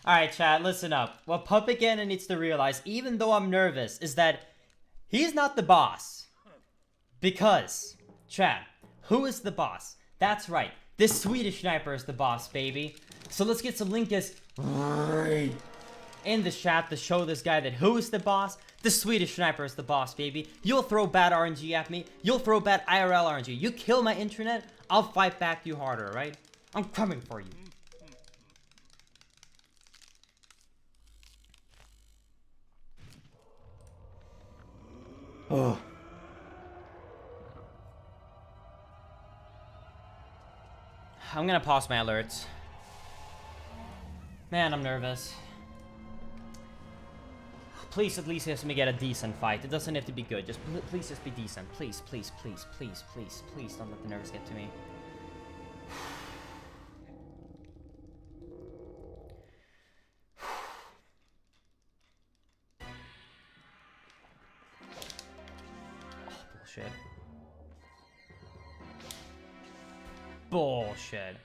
Alright, chat, listen up. What Puppet Gannon needs to realize, even though I'm nervous, is that he's not the boss. Because, chat, who is the boss? That's right. This Swedish sniper is the boss, baby. So let's get some Linkus in the chat to show this guy that who is the boss? The Swedish sniper is the boss, baby. You'll throw bad RNG at me. You'll throw bad IRL RNG. You kill my internet, I'll fight back you harder, right? I'm coming for you. Oh. I'm gonna pause my alerts. Man, I'm nervous. Please at least let me get a decent fight. It doesn't have to be good. Just please just be decent. Please, please, please, please, please, please don't let the nerves get to me. Oh, bullshit. Bullshit.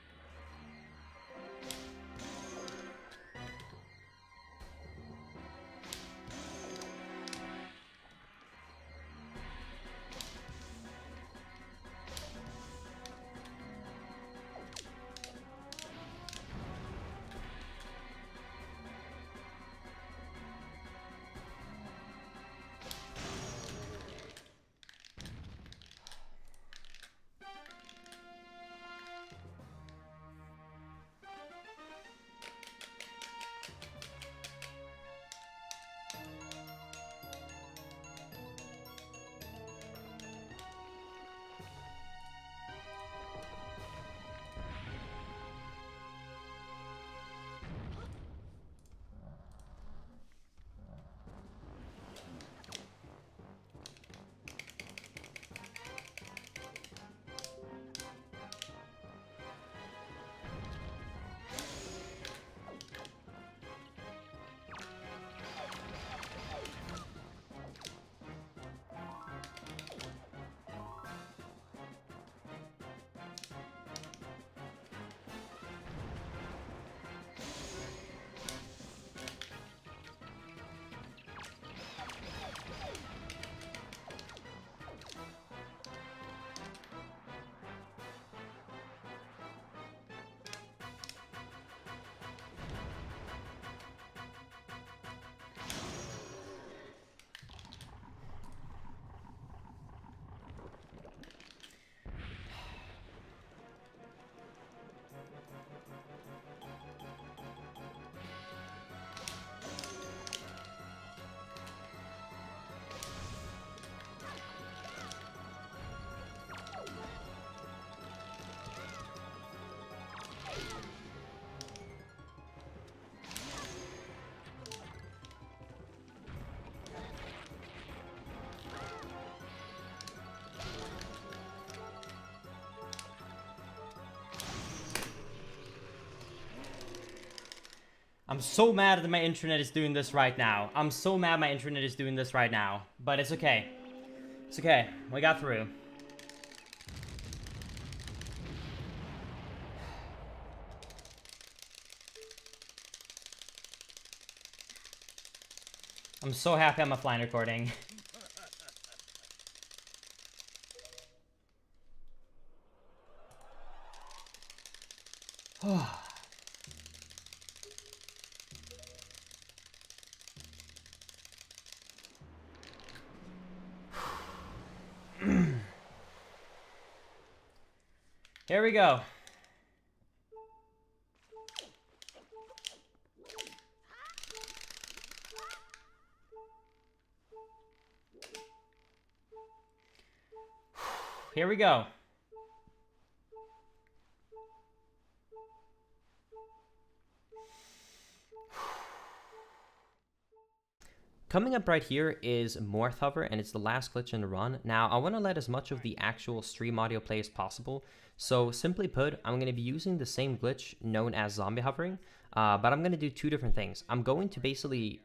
I'm so mad that my internet is doing this right now. I'm so mad my internet is doing this right now. But it's okay. It's okay. We got through. I'm so happy I'm offline recording. Here we go. Here we go. Coming up right here is Morph Hover, and it's the last glitch in the run. Now, I want to let as much of the actual stream audio play as possible. So, simply put, I'm going to be using the same glitch known as zombie hovering, but I'm going to do two different things. I'm going to basically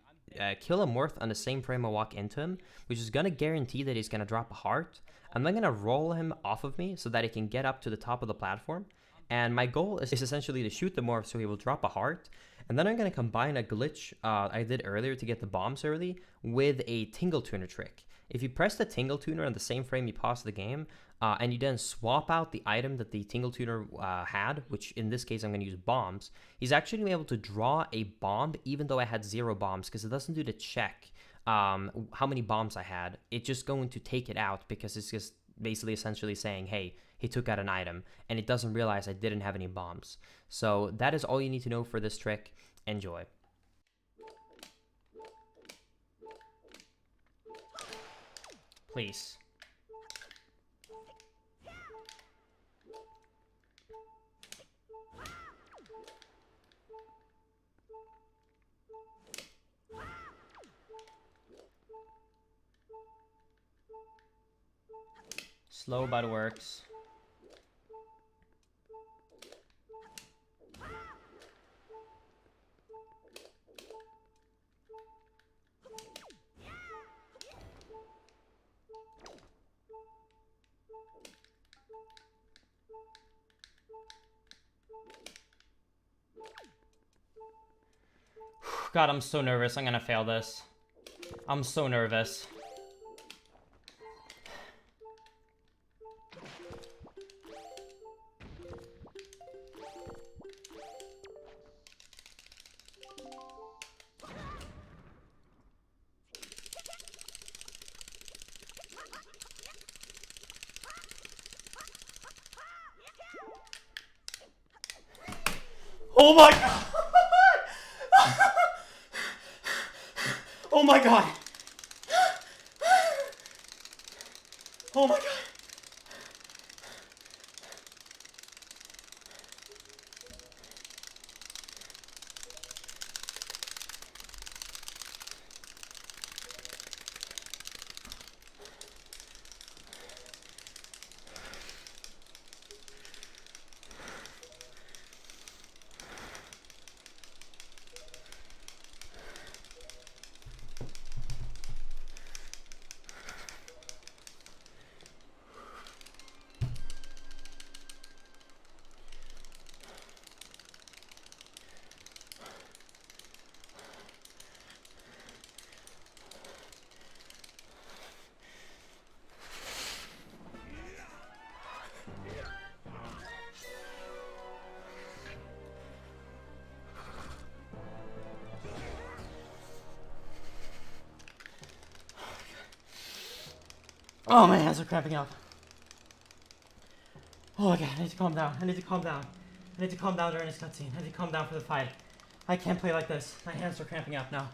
kill a Morph on the same frame I walk into him, which is going to guarantee that he's going to drop a heart. I'm then going to roll him off of me so that he can get up to the top of the platform. And my goal is essentially to shoot the Morph so he will drop a heart. And then I'm going to combine a glitch I did earlier to get the bombs early with a tingle tuner trick. If you press the tingle tuner on the same frame you pause the game, and you then swap out the item that the tingle tuner had, which in this case I'm going to use bombs, he's actually going to be able to draw a bomb even though I had 0 bombs, because it doesn't do the check how many bombs I had. It's just going to take it out because it's just basically essentially saying, hey, he took out an item, and it doesn't realize I didn't have any bombs. So that is all you need to know for this trick. Enjoy. Please. Slow but works. God, I'm so nervous. I'm gonna fail this. I'm so nervous. Oh my god! Oh my god! Oh my god! Oh, my hands are cramping up. Oh, okay, I need to calm down. I need to calm down. I need to calm down during this cutscene. I need to calm down for the fight. I can't play like this. My hands are cramping up now.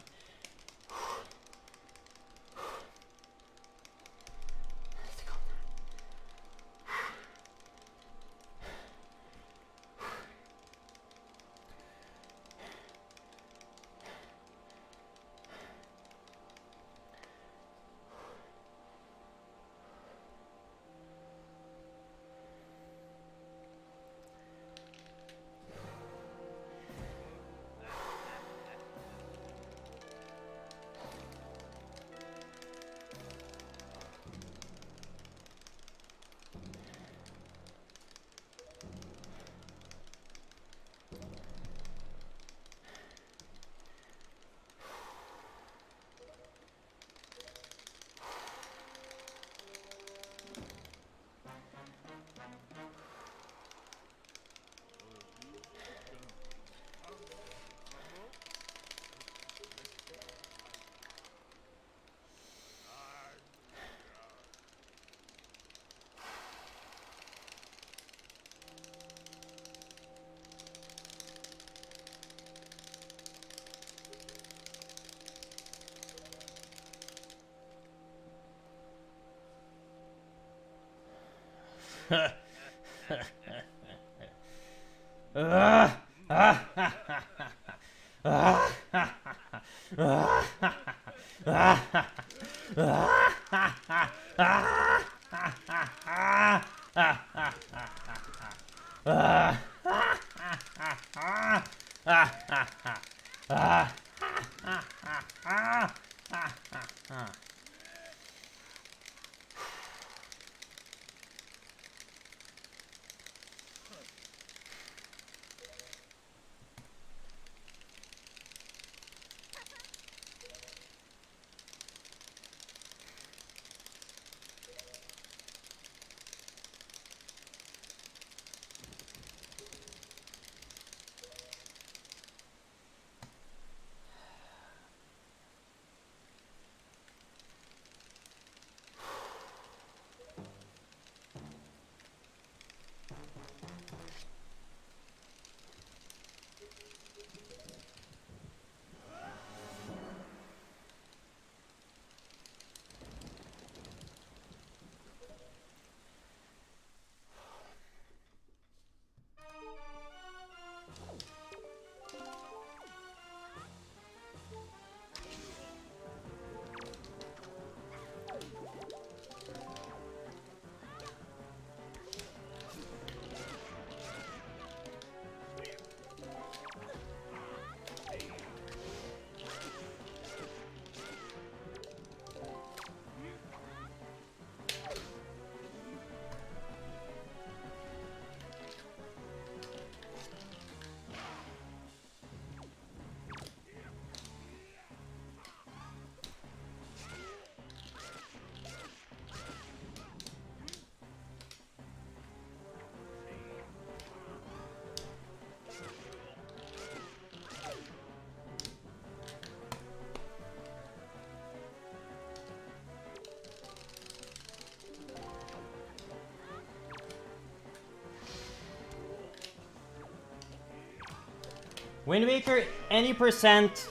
Wind Waker, any percent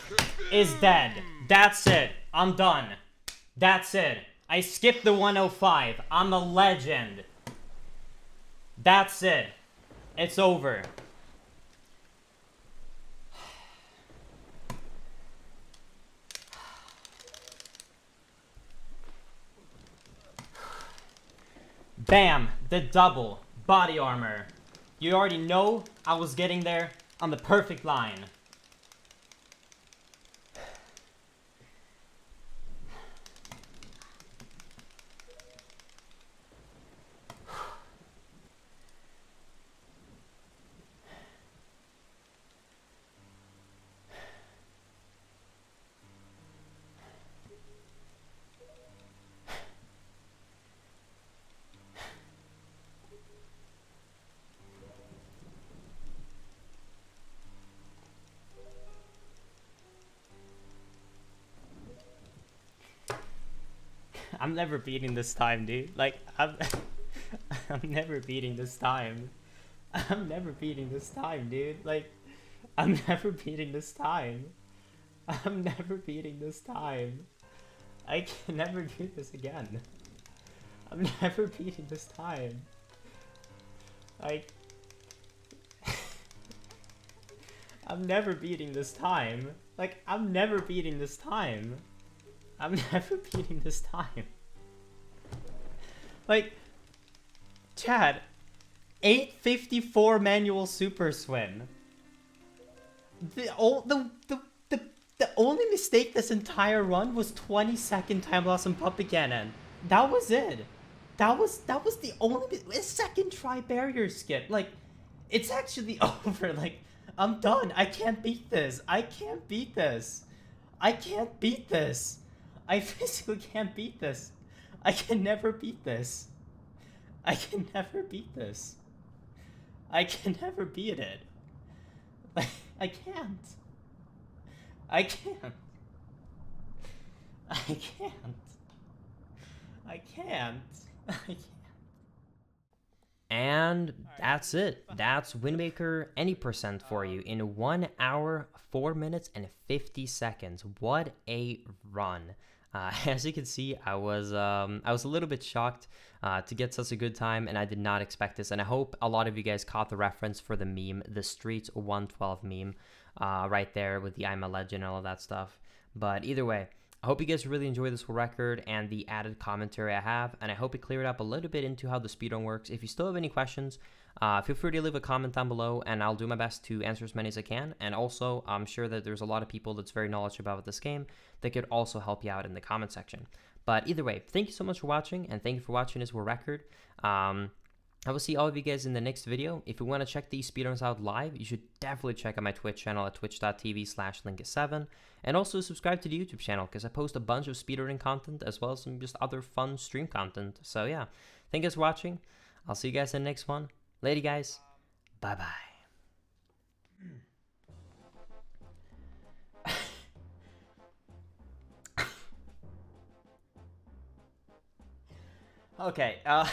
is dead. That's it. I'm done. That's it. I skipped the 105. I'm a legend. That's it. It's over. Bam! The double body armor. You already know I was getting there on the perfect line. I'm never beating this time, dude. Like, I'm never beating this time. I'm never beating this time, dude. Like, I'm never beating this time. I'm never beating this time. I can never do this again. I'm never beating this time. Like, I'm never beating this time. Like, I'm never beating this time. I'm never beating this time. Like, Chad, 854 manual super swim. The only mistake this entire run was 20-second time loss on Puppet Cannon. That was it. That was the only second try barrier skip. Like, it's actually over. Like, I'm done. I can't beat this. I can't beat this. I can't beat this. I physically can't beat this. I can never beat this. I can never beat this. I can never beat it. Like, I can't. I can't. I can't. I can't. I can't. And that's it. That's Wind Waker any percent for you in 1 hour, 4 minutes, and 50 seconds. What a run. As you can see, I was a little bit shocked to get such a good time, and I did not expect this. And I hope a lot of you guys caught the reference for the meme, the Streets 112 meme, right there with the I'm a Legend and all of that stuff. But either way, I hope you guys really enjoy this whole record and the added commentary I have, and I hope it cleared up a little bit into how the speedrun works. If you still have any questions, feel free to leave a comment down below, and I'll do my best to answer as many as I can. And also, I'm sure that there's a lot of people that's very knowledgeable about this game that could also help you out in the comment section. But either way, thank you so much for watching, and thank you for watching this whole record. I will see all of you guys in the next video. If you want to check these speedruns out live, you should definitely check out my Twitch channel at twitch.tv/linkus7. And also subscribe to the YouTube channel, because I post a bunch of speedrunning content as well as some just other fun stream content. So yeah, thank you guys for watching. I'll see you guys in the next one. Later, guys. Bye-bye. Okay, uh